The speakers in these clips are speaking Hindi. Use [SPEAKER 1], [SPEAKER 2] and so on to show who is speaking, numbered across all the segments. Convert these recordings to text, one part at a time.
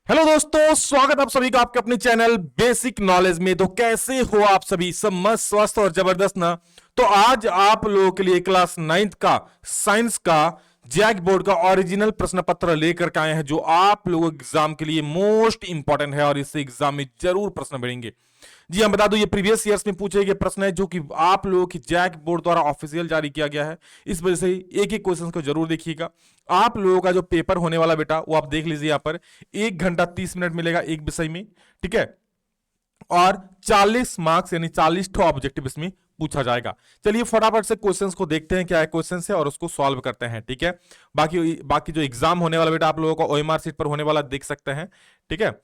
[SPEAKER 1] हेलो दोस्तों, स्वागत आप सभी का आपके अपने चैनल बेसिक नॉलेज में। तो कैसे हो आप सभी? सब मस्त, स्वस्थ और जबरदस्त ना? तो आज आप लोगों के लिए क्लास 9th का साइंस का जैक बोर्ड का ओरिजिनल प्रश्न पत्र लेकर के आए हैं, जो आप लोगों के एग्जाम के लिए मोस्ट इंपॉर्टेंट है और इससे एग्जाम में जरूर प्रश्न बढ़ेंगे। जी हम बता दूं, ये प्रीवियस ईयर्स में पूछे गए प्रश्न है जो कि आप लोगों की जैक बोर्ड द्वारा ऑफिशियल जारी किया गया है। इस वजह से एक एक क्वेश्चन को जरूर देखिएगा। आप लोगों का जो पेपर होने वाला बेटा, वो आप देख लीजिए। यहां पर 1 घंटा 30 मिनट मिलेगा एक विषय में, ठीक है, और 40 मार्क्स यानी 40 ऑब्जेक्टिव इसमें पूछा जाएगा। चलिए फटाफट से क्वेश्चंस को देखते हैं, क्या है क्वेश्चन है, और उसको सॉल्व करते हैं, ठीक है। बाकी बाकी जो एग्जाम होने वाला बेटा आप लोगों को ओएमआर सीट पर होने वाला देख सकते हैं, ठीक है।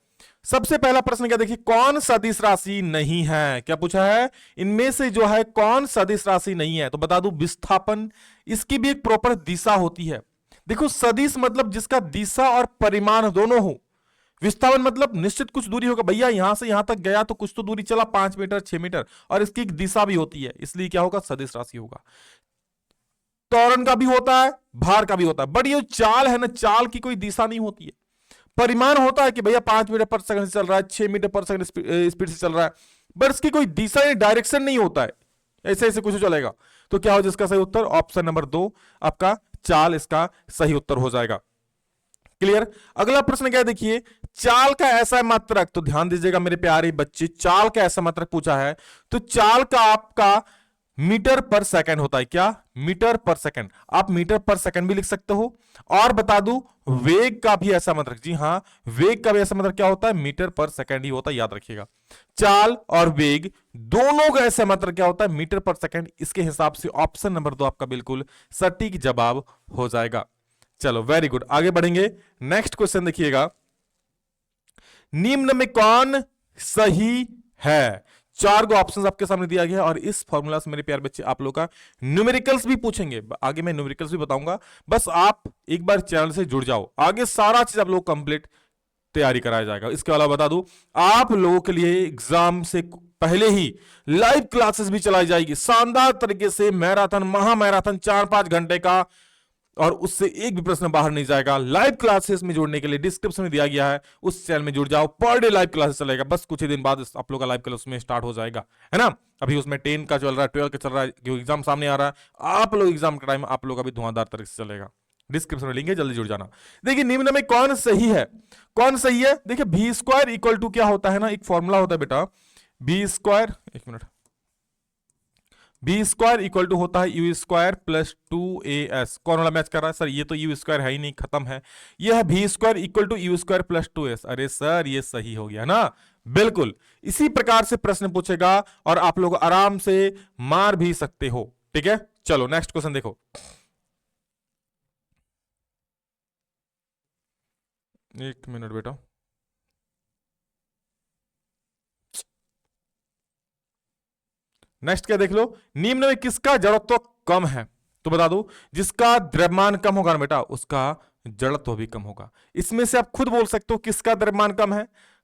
[SPEAKER 1] सबसे पहला प्रश्न क्या, देखिए, कौन सदिश राशि नहीं है? क्या पूछा है? इनमें से जो है कौन सदिश राशि नहीं है? तो बता दूं, विस्थापन। इसकी भी एक प्रॉपर दिशा होती है। देखो, सदिश मतलब जिसका दिशा और परिमाण दोनों हो। विस्थापन मतलब निश्चित कुछ दूरी होगा भैया, यहां से यहां तक गया तो कुछ तो दूरी चला, 5 मीटर 6 मीटर, और इसकी एक दिशा भी होती है, इसलिए क्या होगा? सदिश राशि होगा। त्वरण का भी होता है, भार का भी होता है, बट ये चाल है ना, चाल की कोई दिशा नहीं होती है। परिमाण होता है कि भैया 5 मीटर पर सेकंड से चल रहा है, 6 मीटर पर सेकंड स्पीड से चल रहा है, बट इसकी कोई दिशा या डायरेक्शन नहीं होता है। ऐसे ऐसे कुछ चलेगा। तो क्या हो जिसका सही उत्तर? ऑप्शन नंबर 2 आपका चाल इसका सही उत्तर हो जाएगा। क्लियर? अगला प्रश्न क्या है, देखिए, चाल का ऐसा मात्रक, तो ध्यान दीजिएगा मेरे प्यारे बच्चे, चाल का ऐसा मात्रक पूछा है। तो चाल का आपका मीटर पर सेकंड होता है। क्या? मीटर पर सेकंड। आप मीटर पर सेकंड भी लिख सकते हो। और बता दूं, वेग का भी ऐसा मात्रक, जी हां, वेग का भी ऐसा मात्रक क्या होता है? मीटर पर सेकंड ही होता है, याद रखिएगा। चाल और वेग दोनों का ऐसा मात्रक क्या होता है? मीटर पर सेकंड। इसके हिसाब से ऑप्शन नंबर 2 आपका बिल्कुल सटीक जवाब हो जाएगा। चलो, वेरी गुड, आगे बढ़ेंगे। नेक्स्ट क्वेश्चन देखिएगा, निम्न में कौन सही है? 4 गो ऑप्शंस आपके सामने दिया गया है, और इस फॉर्मूला से मेरे प्यारे बच्चे आप लोग का न्यूमेरिकल्स भी पूछेंगे। आगे मैं न्यूमेरिकल्स भी बताऊंगा, बस आप एक बार चैनल से जुड़ जाओ, आगे सारा चीज आप लोग कंप्लीट तैयारी कराया जाएगा। इसके अलावा बता दूं, आप लोगों के लिए एग्जाम से पहले ही लाइव क्लासेस भी चलाई जाएगी, शानदार तरीके से मैराथन, महा मैराथन 4-5 घंटे का, और उससे एक भी प्रश्न बाहर नहीं जाएगा। लाइव क्लासेस में जुड़ने के लिए डिस्क्रिप्शन में दिया गया है, उस चैनल में जुड़ जाओ। पर डे लाइव क्लासेस चलेगा, बस कुछ ही दिन बाद आप लोग का लाइव क्लास में स्टार्ट हो जाएगा, है ना। अभी उसमें 10 का चल रहा है, 12 का चल रहा है, क्योंकि एग्जाम सामने आ रहा है। आप लोग एग्जाम के टाइम आप लोग अभी धुआंधार तरीके से चलेगा। डिस्क्रिप्शन में लिंक है, जल्दी जुड़ जाना। देखिए, निम्न में कौन सही है? कौन सही है? देखिए, बी स्क्वायर इक्वल टू क्या होता है ना, एक फॉर्मूला होता है बेटा, बी स्क्वायर, एक minute, B square equal to होता है यू स्क्वायर प्लस 2as। कौन वाला मैच कर रहा है सर? ये तो यू स्क्वायर है ही नहीं, खत्म है। ये है B square equal to u square plus 2s। अरे सर, ये सही हो गया ना? बिल्कुल इसी प्रकार से प्रश्न पूछेगा, और आप लोग आराम से मार भी सकते हो, ठीक है। चलो नेक्स्ट क्वेश्चन देखो, एक मिनट बेटा। नेक्स्ट क्या देख लो, निम्न में किसका जड़त्व कम है? तो बता दो, जिसका द्रव्यमान कम होगा ना बेटा, उसका जड़त्व भी कम होगा। इसमें से आप खुद बोल सकते हो किसका द्रव्यमान कम है।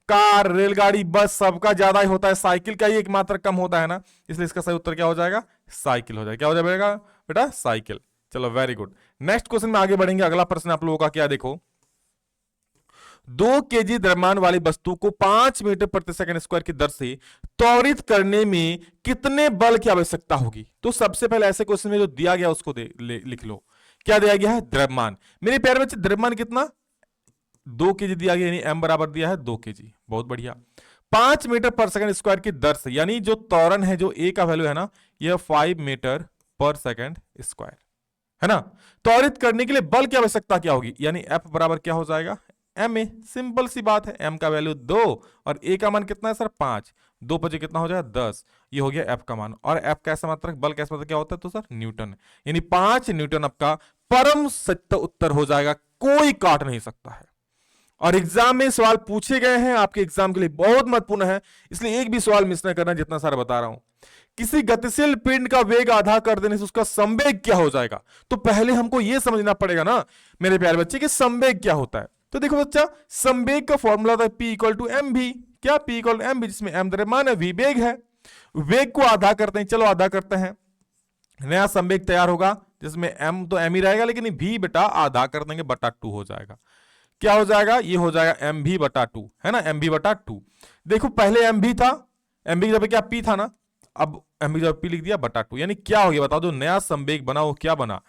[SPEAKER 1] कार, रेलगाड़ी, बस, सबका ज्यादा ही होता है, साइकिल का ही एकमात्र कम होता है ना, इसलिए इसका सही उत्तर क्या हो जाएगा? साइकिल हो जाएगा। क्या हो जाएगा बेटा? साइकिल। चलो वेरी गुड। नेक्स्ट क्वेश्चन में आगे बढ़ेंगे। अगला प्रश्न आप लोगों का क्या, देखो, 2 kg द्रव्यमान वाली वस्तु को 5 मीटर प्रति सेकंड स्क्वायर की दर से त्वरित करने में कितने बल की आवश्यकता होगी? तो सबसे पहले ऐसे क्वेश्चन में जो दिया गया उसको लिख लो। क्या दिया गया है? द्रव्यमान। मेरे प्यारे बच्चे, द्रव्यमान कितना? 2 kg दिया गया, यानी m बराबर दिया है 2 kg। बहुत बढ़िया। 5 मीटर पर सेकंड स्क्वायर की दर से, यानी जो त्वरण है, जो a का वैल्यू है ना, यह 5 मीटर पर सेकंड स्क्वायर है ना। त्वरित करने के लिए बल की आवश्यकता क्या होगी? यानी F बराबर क्या हो जाएगा? M A. सिंपल सी बात है, एम का वैल्यू 2 और ए का मान कितना है सर? 5। 2 बजे कितना हो जाएगा? 10। ये हो गया एफ का मान। और एफ कैसा मात्रक, बल कैसा मात्रक क्या होता है? तो सर न्यूटन। यानी 5 न्यूटन आपका परम सत्य उत्तर हो जाएगा, कोई काट नहीं सकता है। और एग्जाम में सवाल पूछे गए हैं, आपके एग्जाम के लिए बहुत महत्वपूर्ण है, इसलिए एक भी सवाल मिस न करना, जितना सारा बता रहा हूं। किसी गतिशील पिंड का वेग आधा कर देने से उसका संवेग क्या हो जाएगा? तो पहले हमको यह समझना पड़ेगा ना मेरे प्यारे बच्चे कि संवेग क्या होता है। तो देखो बच्चा, संवेग का फॉर्मूला था P इक्वल टू एम भी। क्या? P इक्वल टू एम भी, जिसमें m द्रव्यमान है, v वेग है। वेग को आधा करते हैं, चलो आधा करते हैं, नया संवेग तैयार होगा, जिसमें m तो m ही रहेगा, लेकिन v बेटा आधा कर देंगे, बटा 2 हो जाएगा। क्या हो जाएगा, ये हो जाएगा एम भी बटा टू, है ना, एम भी बटा टू। देखो पहले एम भी था, एम भी की जगह क्या पी था ना, अब एम भी की जगह पी लिख दिया बटा टू, यानी क्या हो गया बताओ, जो नया संवेग बना वो क्या बना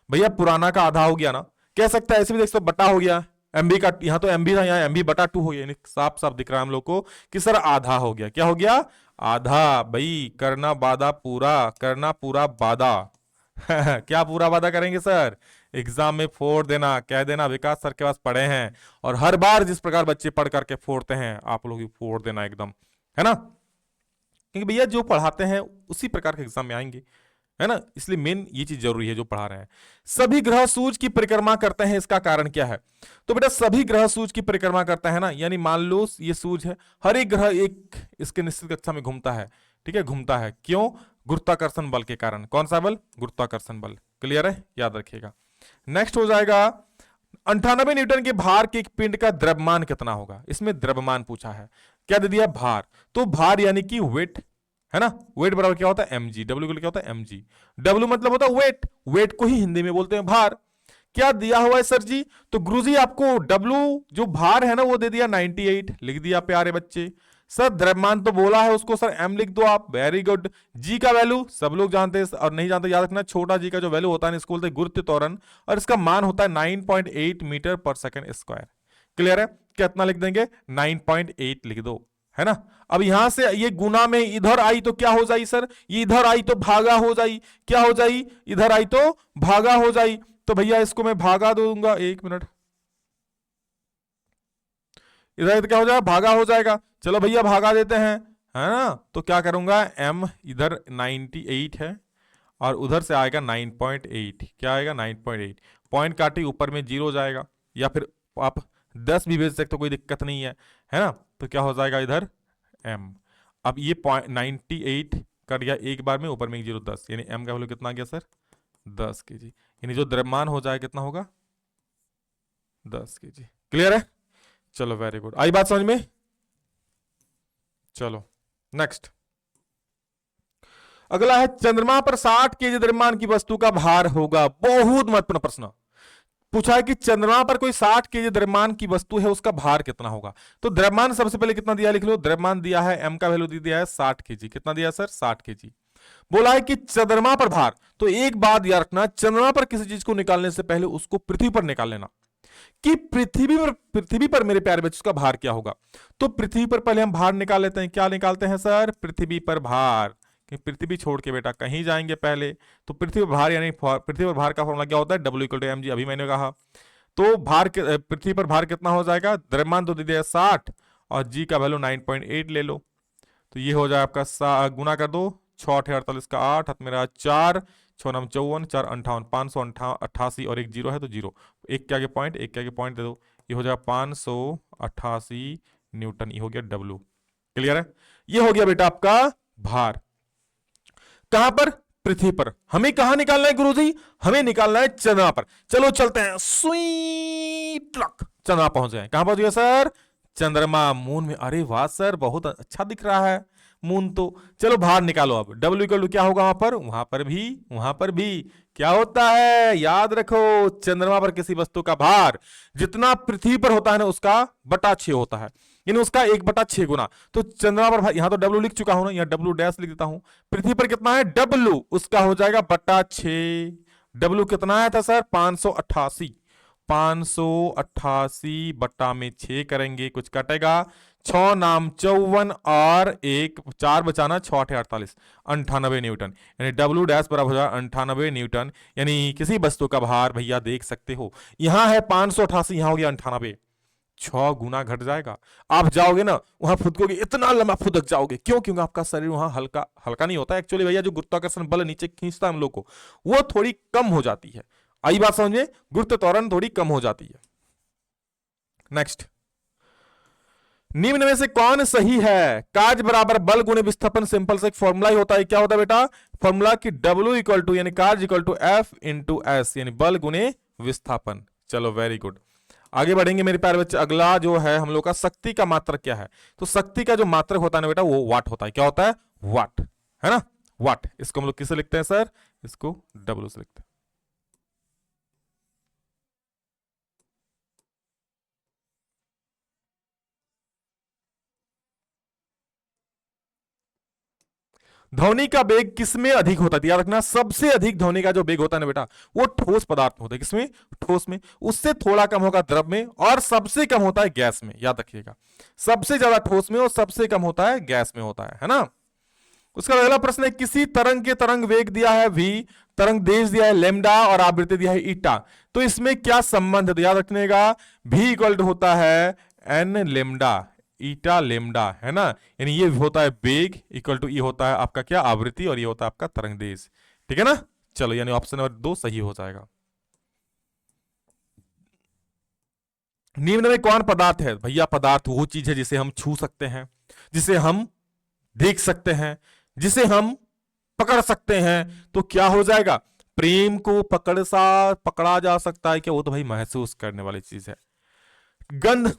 [SPEAKER 1] भैया, पुराना का आधा हो गया ना। कह सकता है ऐसे भी देख सकते बटा हो गया, एम बी का यहाँ तो एम बी था, यहाँ एम बी बटा टू हो गया, यानी साफ साफ दिख रहा है हम लोग को कि सर आधा हो गया। क्या हो गया, आधा। भाई करना वादा पूरा, करना पूरा वादा क्या पूरा वादा करेंगे सर, एग्जाम में फोड़ देना, कह देना विकास सर के पास पढ़े हैं, और हर बार जिस प्रकार बच्चे पढ़ करके फोड़ते हैं आप लोग भी फोड़ देना एकदम, है ना, क्योंकि भैया जो पढ़ाते हैं उसी प्रकार के एग्जाम में आएंगे, है ना, इसलिए मेन ये चीज जरूरी है जो पढ़ा रहे हैं। सभी ग्रह सूर्य की परिक्रमा करते हैं, इसका कारण क्या है, तो बेटा सभी ग्रह सूर्य की परिक्रमा करता है ना, यानी मान लो ये सूर्य है, हर एक ग्रह एक इसके निश्चित कक्षा में घूमता है, ठीक है, घूमता है, क्यों, गुरुत्वाकर्षण बल के कारण। कौन सा बल, गुरुत्वाकर्षण बल। क्लियर है, याद रखिएगा। नेक्स्ट हो जाएगा 98 न्यूटन के भार के एक पिंड का द्रव्यमान कितना होगा, इसमें द्रव्यमान पूछा है, क्या दे दिया, भार, तो भार यानी कि वेट, है ना, वेट बराबर क्या होता है mg, डब्ल्यू को क्या होता है mg, डब्ल्यू मतलब होता है वेट, वेट को ही हिंदी में बोलते हैं भार। क्या दिया हुआ है सर जी, तो गुरुजी आपको डब्ल्यू जो भार है ना वो दे दिया 98, लिख दिया प्यारे बच्चे। सर द्रव्यमान तो बोला है उसको सर m लिख दो आप, वेरी गुड। जी का वैल्यू सब लोग जानते हैं और नहीं जानते याद रखना, छोटा जी का जो वैल्यू होता है इसको बोलते हैं गुरुत्व त्वरण, और इसका मान होता है 9.8 मीटर पर सेकंड स्क्वायर। क्लियर है, कितना लिख देंगे, 9.8 लिख दो, है ना। अब यहां से ये गुना में इधर आई तो क्या हो जाई सर, ये इधर आई तो भागा हो जाई, क्या हो जाई, इधर आई तो भागा हो जाई, तो भैया इसको मैं भागा दूंगा, एक मिनट, इधर तो क्या हो जाएगा, भागा हो जाएगा, चलो भैया भागा देते हैं, है ना, तो क्या करूंगा, m इधर 98 है और उधर से आएगा 9.8, क्या आएगा 9.8, पॉइंट काटी ऊपर में 0 जाएगा, या फिर आप 10 भी भेज सकते हो, कोई दिक्कत नहीं है ना, तो क्या हो जाएगा इधर m। अब ये 98 कट गया एक बार में, ऊपर में 0 10, यानी m का वैल्यू कितना आ गया सर, 10 kg, यानी जो द्रव्यमान हो जाए कितना होगा, 10 kg। क्लियर है, चलो वेरी गुड, आई बात समझ में। चलो नेक्स्ट, अगला है चंद्रमा पर 60 केजी द्रव्यमान की वस्तु का भार होगा, बहुत महत्वपूर्ण प्रश्न पूछा है कि चंद्रमा पर कोई 60 केजी द्रव्यमान की वस्तु है, उसका भार कितना होगा। तो द्रव्यमान सबसे पहले कितना दिया लिख लो, द्रव्यमान दिया है m का वैल्यू दिया है 60 केजी, कितना दिया सर 60 केजी। बोला है कि चंद्रमा पर भार, तो एक बात याद रखना, चंद्रमा पर किसी चीज को निकालने से पहले उसको पृथ्वी पर निकाल लेना, कि पृथ्वी पर मेरे प्यारे बच्चों का भार क्या होगा। तो पृथ्वी पर पहले हम भार निकाल लेते हैं, क्या निकालते हैं सर, पृथ्वी पर भार, कि पृथ्वी छोड़ के बेटा कहीं जाएंगे पहले, तो पृथ्वी पर भार यानी पृथ्वी पर भार का फॉर्मूला क्या होता है, W इक्वल टू mg, अभी मैंने कहा। तो भार पृथ्वी पर भार कितना हो जाएगा, द्रव्यमान तो दे दिया 60 और जी का वैल्यू 9.8 ले लो, तो ये हो जाए आपका गुना कर दो, 6 8 48 का 8, हाथ मेरा 4 6 9 54 4 58 588 और एक जीरो है तो जीरो, एक के आगे पॉइंट, एक के आगे पॉइंट दे दो, ये हो जाएगा 588 न्यूटन, ये हो गया डब्ल्यू। क्लियर है, ये हो गया बेटा आपका भार, कहां पर, पृथ्वी पर। हमें कहां निकालना है गुरुजी, हमें निकालना है चंद्रमा पर। चलो चलते हैं, सुई ट्रक, चंद्रमा पहुंच गए, कहां पहुंच गए सर, चंद्रमा, मून में। अरे वाह सर बहुत अच्छा दिख रहा है मून तो। चलो भार निकालो, अब डब्ल्यू इक्वल टू क्या होगा वहां पर भी क्या होता है, याद रखो, चंद्रमा पर किसी वस्तु का भार जितना पृथ्वी पर होता है ना उसका बटा 6 होता है, यानी उसका 1/6 गुना। तो चंद्रमा पर यहां तो डब्ल्यू लिख चुका हूं ना, यहाँ डब्ल्यू डैश लिख देता हूं, पृथ्वी पर कितना है डब्ल्यू, उसका हो जाएगा बटा 6। डब्ल्यू कितना आया था सर 588, 588 बटा में 6 करेंगे, कुछ कटेगा, 6 नाम 54 और एक 4 बचाना, 6 8 48, 98 न्यूटन, यानी डब्ल्यू डैश बराबर हो जाएगा 98 न्यूटन, यानी किसी वस्तु का भार भैया देख सकते हो, यहां है 588, यहां हो गया 98, 6 गुना घट जाएगा। आप जाओगे ना वहां फुदकोगे, इतना लंबा फुदक जाओगे, क्यों, क्योंकि आपका शरीर वहां हल्का हल्का नहीं होता एक्चुअली भैया, जो गुरुत्वाकर्षण बल नीचे खींचता है हम लोग को वो थोड़ी कम हो जाती है, आई बात समझ में, गुरुत्व त्वरण थोड़ी कम हो जाती है। नेक्स्ट, निम्न में से कौन सही है, कार्य बराबर बल गुणे विस्थापन, सिंपल से एक फॉर्मूला ही होता है, क्या होता है बेटा, फॉर्मूला की W इक्वल टू यानी कार्य equal to F into s, यानी बल गुणे विस्थापन। चलो वेरी गुड, आगे बढ़ेंगे मेरे प्यारे बच्चे। अगला जो है हम लोग का शक्ति का मात्रक क्या है, तो शक्ति का जो मात्रक होता है ना बेटा वो वाट होता है, क्या होता है, वाट, है ना, वाट। इसको हम लोग किसे लिखते हैं सर, इसको W से लिखते हैं। ध्वनि का वेग किसमें अधिक होता है? याद रखना, सबसे अधिक ध्वनि का जो वेग होता है ना बेटा, वो ठोस पदार्थ में होता है। किसमें? ठोस में। उससे थोड़ा कम होगा द्रव में, और सबसे कम होता है गैस में। याद रखिएगा, सबसे ज्यादा ठोस में और सबसे कम होता है गैस में होता है ना। उसका अगला प्रश्न है, किसी तरंग के तरंग वेग दिया है v, तरंग देश दिया है लेमडा, और आवृत्ति दिया है ईटा, तो इसमें क्या संबंध है? तो याद रखनेगा, v इक्वल टू होता है n लेमडा, ईटा लेमडा, है ना। यानी ये होता है वेग इक्वल टू, ये होता है आपका क्या? आवृत्ति, और ये होता है आपका तरंग देश। ठीक है ना। चलो, यानी ऑप्शन नंबर 2 सही हो जाएगा। निम्न में कौन पदार्थ है? भैया पदार्थ वो चीज है जिसे हम छू सकते हैं, जिसे हम देख सकते हैं, जिसे हम पकड़ सकते हैं। तो क्या हो जाएगा? प्रेम को पकड़ा जा सकता है क्या? वो तो भाई महसूस करने वाली चीज है। गंध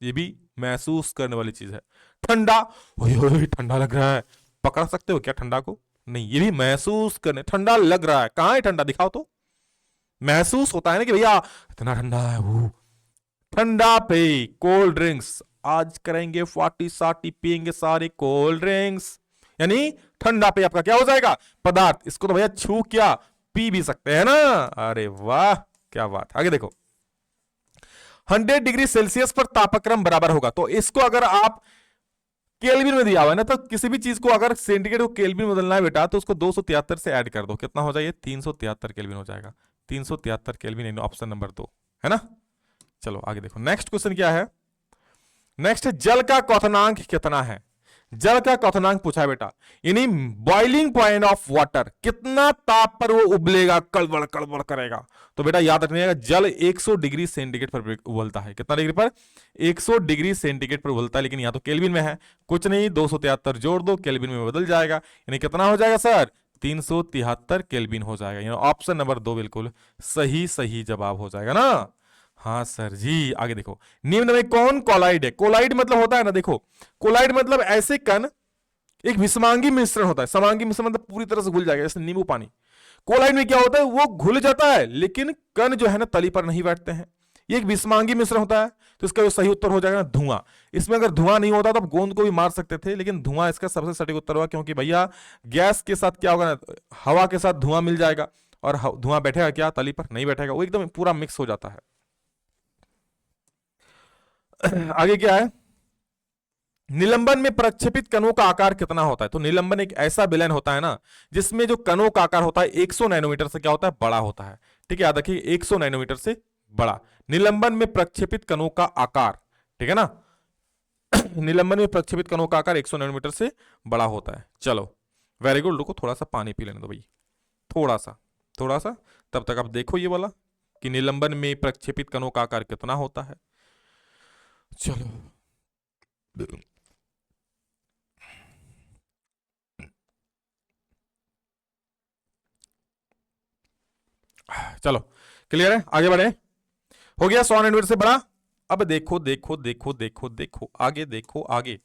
[SPEAKER 1] ये भी महसूस करने वाली चीज है। ठंडा, ओए ठंडा लग रहा है, पकड़ सकते हो क्या ठंडा को? नहीं, ये भी महसूस करने, ठंडा लग रहा है, कहां है ठंडा, दिखाओ तो। महसूस होता है ना कि भैया इतना ठंडा है। वो ठंडा पे कोल्ड ड्रिंक्स, आज करेंगे 40 पियेंगे सारे कोल्ड ड्रिंक्स, यानी ठंडा पे आपका क्या हो जाएगा? पदार्थ। इसको तो भैया छू क्या, पी भी सकते हैं ना। अरे वाह, क्या बात। आगे देखो, 100 डिग्री सेल्सियस पर तापक्रम बराबर होगा, तो इसको अगर आप केल्विन में दिया हुआ है ना, तो किसी भी चीज को अगर सेंटीग्रेड को केल्विन में बदलना है बेटा, तो उसको 273 से ऐड कर दो, कितना हो जाएगा? 373 केल्विन हो जाएगा। 373 केल्विन, ऑप्शन नंबर 2 है ना। चलो आगे देखो, नेक्स्ट क्वेश्चन क्या है? नेक्स्ट है, जल का क्वथनांक कितना है? जल का क्वथनांक पूछा है बेटा, यानी बॉइलिंग पॉइंट ऑफ वाटर, कितना ताप पर वो उबलेगा, कड़बड़ कड़बड़ करेगा। तो बेटा याद रखिएगा, जल 100 डिग्री सेंटीग्रेड पर उबलता है। कितना डिग्री पर? 100 डिग्री सेंटीग्रेड पर उबलता है, लेकिन यहां तो केल्विन में है। कुछ नहीं, 273 जोड़ दो, केल्विन में बदल जाएगा, यानी कितना हो जाएगा सर? 373 केल्विन हो जाएगा। यानी ऑप्शन नंबर 2 बिल्कुल सही सही जवाब हो जाएगा ना। हाँ सर जी। आगे देखो, निम्न में कौन कोलाइड है? कोलाइड मतलब होता है ना, देखो कोलाइड मतलब ऐसे कण, एक विषमांगी मिश्रण होता है। समांगी मिश्रण मतलब पूरी तरह से घुल जाएगा, जैसे नींबू पानी। कोलाइड में क्या होता है? वो घुल जाता है, लेकिन कण जो है ना तली पर नहीं बैठते हैं। ये एक विषमांगी मिश्रण होता है। तो इसका जो सही उत्तर हो जाएगा ना, धुआं। इसमें अगर धुआं नहीं होता तो आप गोंद को भी मार सकते थे, लेकिन धुआं इसका सबसे सटीक उत्तर होगा, क्योंकि भैया गैस के साथ क्या होगा ना, हवा के साथ धुआं मिल जाएगा, और धुआं बैठेगा क्या? तली पर नहीं बैठेगा, वो एकदम पूरा मिक्स हो जाता है। आगे क्या है? निलंबन में प्रक्षेपित कणों का आकार कितना होता है? तो निलंबन एक ऐसा विलयन होता है ना, जिसमें जो कणों का आकार होता है 100 नैनोमीटर से क्या होता है? बड़ा होता है। ठीक है, याद रखिए 100 नैनोमीटर से बड़ा। निलंबन में प्रक्षेपित कणों का आकार, ठीक है ना। निलंबन में प्रक्षेपित कणों का आकार 100 नैनोमीटर से बड़ा होता है। चलो वेरी गुड। रुको, थोड़ा सा पानी पी लेने दो भाई, थोड़ा सा थोड़ा सा। तब तक आप देखो ये वाला कि निलंबन में प्रक्षेपित कणों का आकार कितना होता है। चलो चलो, क्लियर है, आगे बढ़े। हो गया 100 नैनोमीटर से बड़ा। अब देखो देखो देखो देखो देखो, आगे देखो, आगे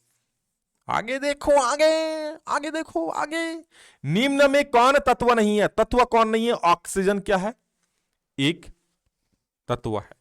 [SPEAKER 1] आगे देखो, आगे आगे देखो, आगे। निम्न में कौन तत्व नहीं है? तत्व कौन नहीं है? ऑक्सीजन क्या है? एक तत्व है।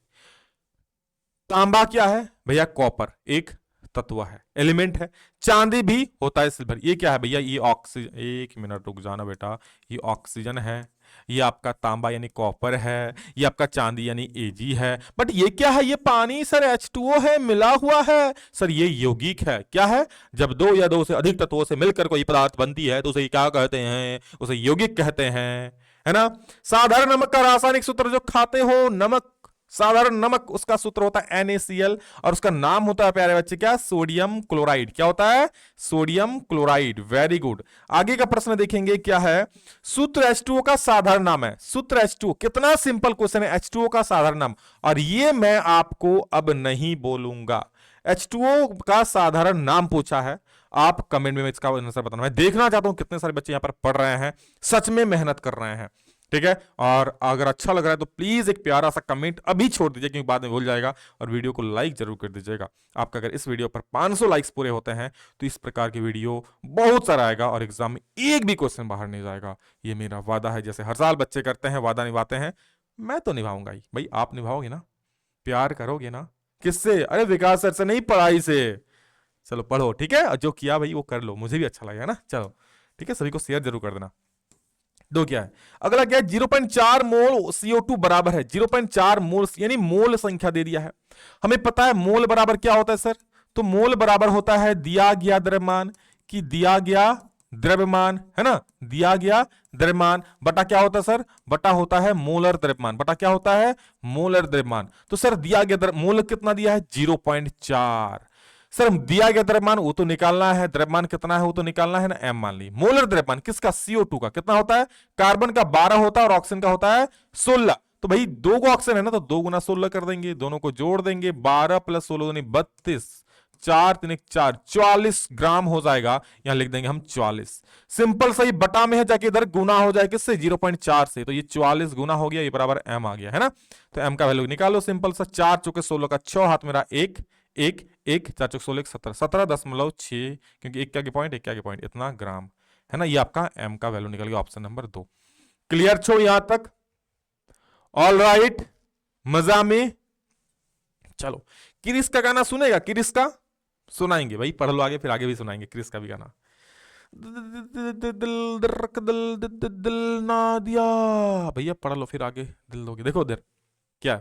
[SPEAKER 1] तांबा क्या है भैया? कॉपर एक तत्व है, एलिमेंट है। चांदी भी होता है, सिल्वर। ये क्या है भैया? ये ऑक्सीजन, एक मिनट रुक जाना बेटा, ये ऑक्सीजन है, ये आपका तांबा यानी कॉपर है, ये आपका चांदी यानी एजी है। बट ये क्या है? ये पानी सर, H2O है, मिला हुआ है सर, ये यौगिक है। क्या है? जब दो या दो से अधिक तत्वों से मिलकर कोई पदार्थ बनती है तो उसे क्या कहते हैं? उसे यौगिक कहते हैं, है ना। साधारण नमक का रासायनिक सूत्र जो खाते हो, नमक, साधारण नमक, उसका सूत्र होता है NaCl, और उसका नाम होता है प्यारे बच्चे क्या? Sodium chloride. क्या होता है? Sodium chloride. Very good. आगे का प्रश्न देखेंगे क्या है? सूत्र H2O का साधारण नाम है। सूत्र H2O, कितना सिंपल क्वेश्चन है, H2O का साधारण नाम। और ये मैं आपको अब नहीं बोलूंगा, H2O का साधारण नाम पूछा है। आप कमेंट में इसका आंसर बताना। मैं देखना चाहता हूं कितने सारे बच्चे यहां पर पढ़ रहे हैं, सच में मेहनत कर रहे हैं। ठीक है, और अगर अच्छा लग रहा है तो प्लीज एक प्यारा सा कमेंट अभी छोड़ दीजिए, क्योंकि बाद में भूल जाएगा। और वीडियो को लाइक जरूर कर दीजिएगा। आपका अगर इस वीडियो पर 500 लाइक्स पूरे होते हैं तो इस प्रकार की वीडियो बहुत सारा आएगा, और एग्जाम में एक भी क्वेश्चन बाहर नहीं जाएगा। ये मेरा वादा है। जैसे हर साल बच्चे करते हैं, वादा निभाते हैं, मैं तो निभाऊंगा ही भाई। आप निभाओगे ना? प्यार करोगे ना? किससे? अरे विकास सर से नहीं, पढ़ाई से। चलो पढ़ो, ठीक है, और जो किया भाई वो कर लो, मुझे भी अच्छा लगेगा ना। चलो ठीक है, सभी को शेयर जरूर कर देना। दो क्या है, अगला क्या है, 0.4 मोल CO2 बराबर है 0.4 मोल, यानी मोल संख्या दे दिया है। हमें पता है मोल बराबर क्या होता है सर, तो मोल बराबर होता है दिया गया द्रव्यमान, कि दिया गया द्रव्यमान है ना, दिया गया द्रव्यमान बटा क्या होता है सर, बटा होता है मोलर द्रव्यमान, बटा क्या होता है, मोलर द्रव्यमान। तो सर दिया गया मोल कितना दिया है 0.4। सर दिया गया द्रव्यमान वो तो निकालना है, द्रव्यमान कितना है वो तो निकालना है ना, m मान ली। मोलर द्रव्यमान किसका, CO2 का कितना होता है, कार्बन का 12 होता है और ऑक्सीजन का होता है 16। तो भाई दो को ऑक्सीजन है ना, तो 2 गुना 16 कर देंगे, दोनों को जोड़ देंगे, 12 प्लस 16 यानी 32, 4 3 4 44 ग्राम हो जाएगा, यहां लिख देंगे हम 44। सिंपल सही, बटा में है जाके इधर गुना हो जाए किससे, 0.4 से, तो ये 44 गुना हो गया, ये बराबर m आ गया है ना। तो m का वैल्यू निकालो सिंपल सा, 4 चौके 16 का 6 हाथ मेरा 1 1 1 4 चौक 16 17 17.6, क्योंकि एक क्या के पॉइंट एक क्या के पॉइंट इतना ग्राम है ना, ये आपका m का वैल्यू निकल गया, ऑप्शन नंबर 2। क्लियर छो यहां तक, ऑल राइट, मजा में। चलो क्रिस का गाना सुनेगा, क्रिस का सुनाएंगे भाई, पढ़ लो आगे, फिर आगे भी सुनाएंगे क्रिस का भी गाना। दिल ना दिया, भैया पढ़ लो फिर आगे दिल दोगे। देखो उधर क्या,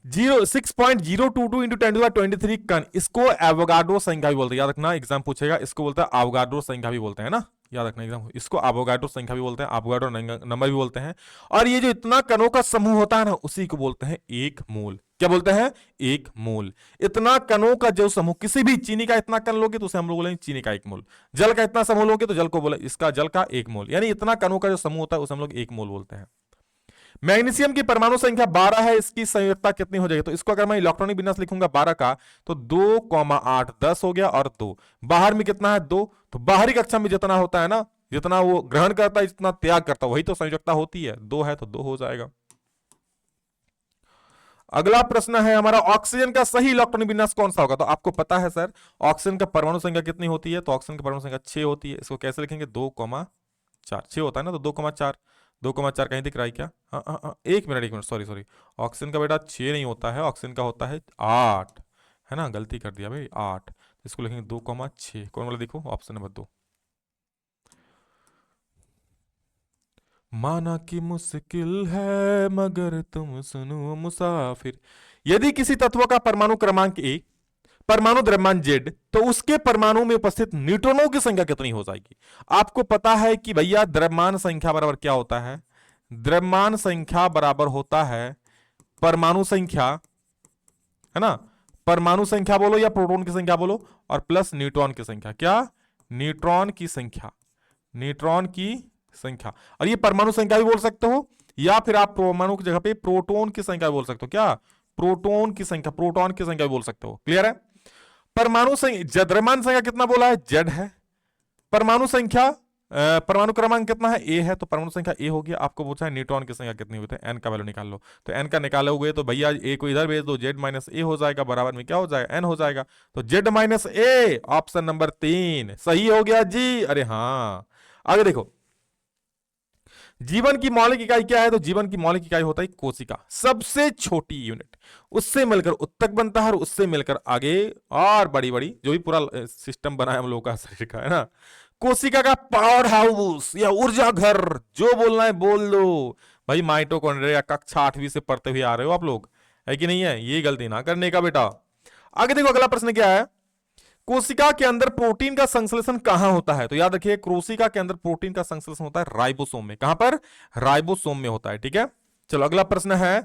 [SPEAKER 1] 6.022 इंटू 10⁻23 कण, इसको एवोगाड्रो संख्या भी बोलते हैं, याद रखना एग्जाम पूछेगा, इसको बोलते हैं एवोगाड्रो संख्या भी बोलते हैं ना, याद रखना एग्जाम, इसको एवोगाड्रो संख्या भी बोलते हैं, एवोगाड्रो नंबर भी बोलते हैं। और ये जो इतना कणों का समूह होता है ना, उसी को बोलते हैं एक मोल। क्या बोलते हैं, एक मोल। इतना कणों का जो समूह, किसी भी चीनी का इतना कण लोगे तो उसे हम लोग बोलेंगे चीनी का एक मोल, जल का इतना समूह लोगे तो जल को बोले इसका जल का एक मोल, यानी इतना कणों का जो समूह होता है उसे हम लोग एक मोल बोलते हैं। मैग्नीशियम की परमाणु संख्या 12 है, इसकी संयोजकता कितनी हो जाएगी, तो इसको अगर मैं इलेक्ट्रॉनिक विन्यास लिखूंगा 12 का, तो 2,8 10 हो गया, और 2 बाहर में कितना है 2, तो बाहरी कक्षा में जितना होता है ना, जितना वो ग्रहण करता है जितना त्याग करता है वही तो संयोजकता होती है, 2 है तो 2 हो जाएगा। अगला प्रश्न है हमारा, ऑक्सीजन का सही इलेक्ट्रॉनिक विन्यास कौन सा होगा, तो आपको पता है सर ऑक्सीजन का परमाणु संख्या कितनी होती है, तो ऑक्सीजन की परमाणु संख्या 6 होती है, इसको कैसे लिखेंगे 2,4, 6 होता है ना, तो 2,4, 2,4 कहीं दिख रहा है क्या, हाँ हाँ हाँ, एक मिनट सॉरी सॉरी, ऑक्सीजन का बेटा 6 नहीं होता है, ऑक्सीजन का होता है 8, है ना, गलती कर दिया भाई 8, इसको लिखेंगे 2,6, कौन वाला देखो ऑप्शन नंबर 2। माना कि मुश्किल है मगर तुम सुनो मुसाफिर, यदि किसी तत्व का परमाणु क्रमांक 1, परमाणु द्रव्यमान Z, तो उसके परमाणु में उपस्थित न्यूट्रॉनों की संख्या कितनी हो जाएगी। आपको पता है कि भैया द्रव्यमान संख्या बराबर क्या होता है, द्रव्यमान संख्या बराबर होता है परमाणु संख्या, है ना, परमाणु संख्या बोलो या प्रोटॉन की संख्या बोलो, और प्लस न्यूट्रॉन की संख्या, क्या, न्यूट्रॉन की संख्या, न्यूट्रॉन की संख्या। और ये परमाणु संख्या भी बोल सकते हो, या फिर आप परमाणु की जगह पे प्रोटॉन की संख्या बोल सकते हो, क्या, प्रोटॉन की संख्या, प्रोटॉन की संख्या बोल सकते हो। क्लियर है। परमाणु संख्या, द्रव्यमान संख्या कितना बोला है, Z है, परमाणु संख्या परमाणु क्रमांक कितना है, A है, तो परमाणु संख्या A हो गया। आपको पूछा है न्यूट्रॉन की संख्या कितनी होती है, N का वैल्यू निकाल लो, तो N का निकालोगे तो भैया A को इधर भेज दो, Z माइनस A हो जाएगा, बराबर में क्या हो जाएगा, N हो जाएगा, तो Z minus A, option number 3 सही हो गया जी। अरे हाँ, आगे देखो, जीवन की मौलिक इकाई क्या है, तो जीवन की मौलिक इकाई होता है कोशिका, सबसे छोटी यूनिट, उससे मिलकर उत्तक बनता है और उससे मिलकर आगे और बड़ी बड़ी जो भी पूरा सिस्टम बना है हम लोगों का शरीर का, है ना, कोशिका का पावर हाउस या ऊर्जा घर, जो बोलना है बोल दो भाई। माइटोकॉन्ड्रिया कक्षा 8वीं से पढ़ते हुए आ रहे हो आप लोग, है कि नहीं है, ये गलती ना करने का बेटा। आगे देखो अगला प्रश्न क्या है, कोशिका के अंदर प्रोटीन का संश्लेषण कहां होता है, तो याद रखिए कोशिका के अंदर प्रोटीन का संश्लेषण होता है राइबोसोम में, कहां पर, राइबोसोम में होता है। ठीक है, चलो अगला प्रश्न है,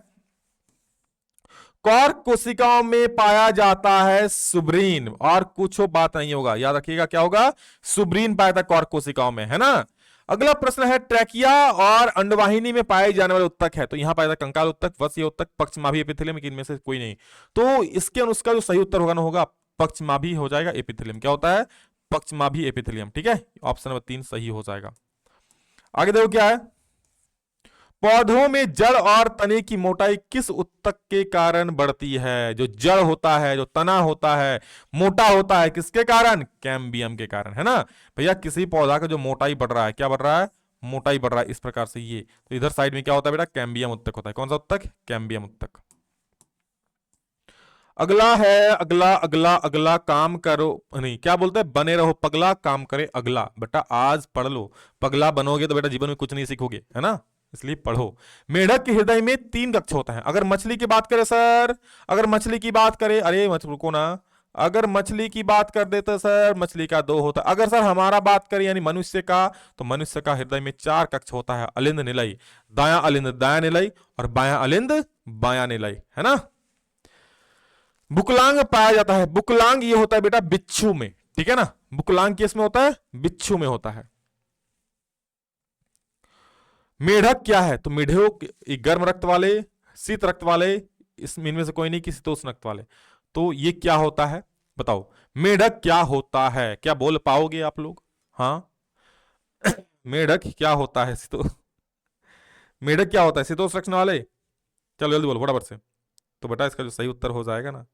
[SPEAKER 1] कॉर्क कोशिकाओं में पाया जाता है सुब्रीन, और कुछ बात नहीं होगा, याद रखिएगा क्या होगा, सुब्रीन पाया था कॉर्क कोशिकाओं में, है ना। अगला प्रश्न है, ट्रैकिया और अंडवाहिनी में पाए जाने वाले उत्तक है, तो यहां पाया था कंकाल उत्तक, वसीय उत्तक, पक्षमाभी एपिथेलियम, लेकिन इनमें से कोई नहीं, तो इसके अनुसार जो सही उत्तर होगा ना होगा पक्षमाभी हो जाएगा एपिथेलियम, क्या होता है, पक्षमाभी एपिथेलियम। ठीक है, ऑप्शन नंबर 3 सही हो जाएगा। आगे देखो क्या है, पौधों में जड़ और तने की मोटाई किस उत्तक के कारण बढ़ती है, जो जड़ होता है, जो तना होता है, मोटा होता है, किसके कारण, कैम्बियम के कारण, है ना भैया। किसी पौधा का जो मोटाई बढ़ रहा है, क्या बढ़ रहा है, मोटाई बढ़ रहा है, इस प्रकार से ये, तो इधर साइड में क्या होता है बेटा, कैम्बियम उत्तक होता है, कौन सा उत्तक, कैम्बियम उत्तक। अगला है, अगला अगला अगला काम करो, नहीं क्या बोलते हैं, बने रहो पगला, काम करे अगला। बेटा आज पढ़ लो, पगला बनोगे तो बेटा जीवन में कुछ नहीं सीखोगे, है ना, इसलिए पढ़ो। मेढक के हृदय में 3 कक्ष होता है। अगर मछली की बात करें सर, अगर मछली की बात करें, अरे रुको ना, अगर मछली की बात कर देते सर, मछली का 2 होता है। अगर सर हमारा बात करें यानी मनुष्य का, तो मनुष्य का हृदय में 4 कक्ष होता है, अलिंद निलय, दाया अलिंद दाया निलय और बाया अलिंद बाया निलय, है ना। बुकलांग पाया जाता है, बुकलांग ये होता है बेटा बिच्छू में, ठीक है ना, बुकलांग किस में होता है, बिच्छू में होता है। मेढक क्या है, तो मेढक गर्म रक्त वाले, शीत रक्त वाले, इनमें से कोई नहीं, किसी शीतोष्ण रक्त वाले। तो ये क्या होता है बताओ, मेढक क्या होता है, क्या बोल पाओगे आप लोग, हाँ मेढक क्या होता है, मेढक क्या होता है, शीतोष्ण रक्त वाले, चलो जल्दी बोलो फटाफट से। तो बेटा इसका जो सही उत्तर हो जाएगा ना,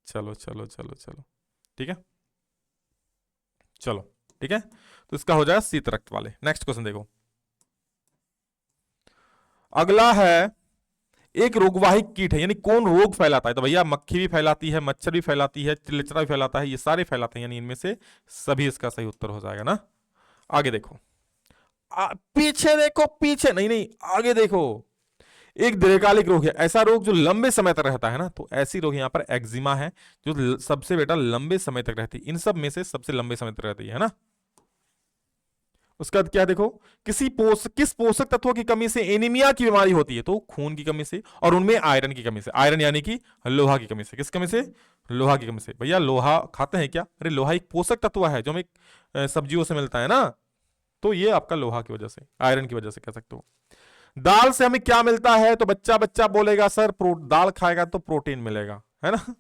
[SPEAKER 1] चलो चलो चलो चलो, ठीक है, चलो ठीक है, तो इसका हो जाएगा शीत रक्त वाले। नेक्स्ट क्वेश्चन देखो, अगला है, एक रोगवाही कीट है, यानी कौन रोग फैलाता है, तो भैया मक्खी भी फैलाती है, मच्छर भी फैलाती है, चिलचिला भी फैलाता है, ये सारे फैलाते हैं, यानी इनमें से सभी इसका सही उत्तर हो जाएगा ना। आगे देखो, पीछे देखो, पीछे नहीं नहीं, आगे देखो, एक दीर्घकालिक रोग है, ऐसा रोग जो लंबे समय तक रहता है ना, तो ऐसी रोग यहां पर एक्जिमा है, जो सबसे बेटा लंबे समय तक रहती है, इन सब में से सबसे लंबे समय तक रहती है ना। उसका क्या देखो, किस पोषक तत्व की कमी से एनीमिया की बीमारी होती है, तो खून की कमी से, और उनमें आयरन की कमी से, आयरन यानी कि लोहा की कमी से, किस कमी से, लोहा की कमी से। भैया लोहा खाते हैं क्या, अरे लोहा एक पोषक तत्व है जो हमें सब्जियों से मिलता है ना, तो ये आपका लोहा की वजह से, आयरन की वजह से कह सकते हो। दाल से हमें क्या मिलता है, तो बच्चा बच्चा बोलेगा सर दाल खाएगा तो प्रोटीन मिलेगा, है ना।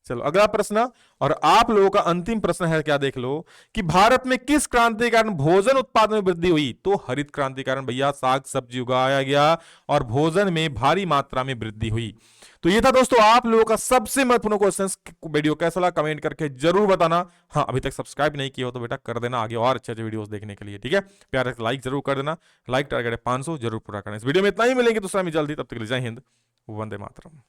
[SPEAKER 1] चलो अगला प्रश्न, और आप लोगों का अंतिम प्रश्न है, क्या देख लो, कि भारत में किस क्रांति के कारण भोजन उत्पादन में वृद्धि हुई, तो हरित क्रांति के कारण भैया साग सब्जी उगाया गया और भोजन में भारी मात्रा में वृद्धि हुई। तो ये था दोस्तों आप लोगों का सबसे महत्वपूर्ण क्वेश्चन। वीडियो कैसा लगा कमेंट करके जरूर बताना। हाँ अभी तक सब्सक्राइब नहीं किया हो तो बेटा कर देना, आगे और अच्छे अच्छे वीडियोस देखने के लिए, ठीक है। प्यार से लाइक जरूर कर देना, लाइक टारगेट 500 जरूर पूरा करना। इस वीडियो में इतना ही, मिलेंगे दूसरा में जल्दी, तब तक के लिए जय हिंद, वंदे मातरम।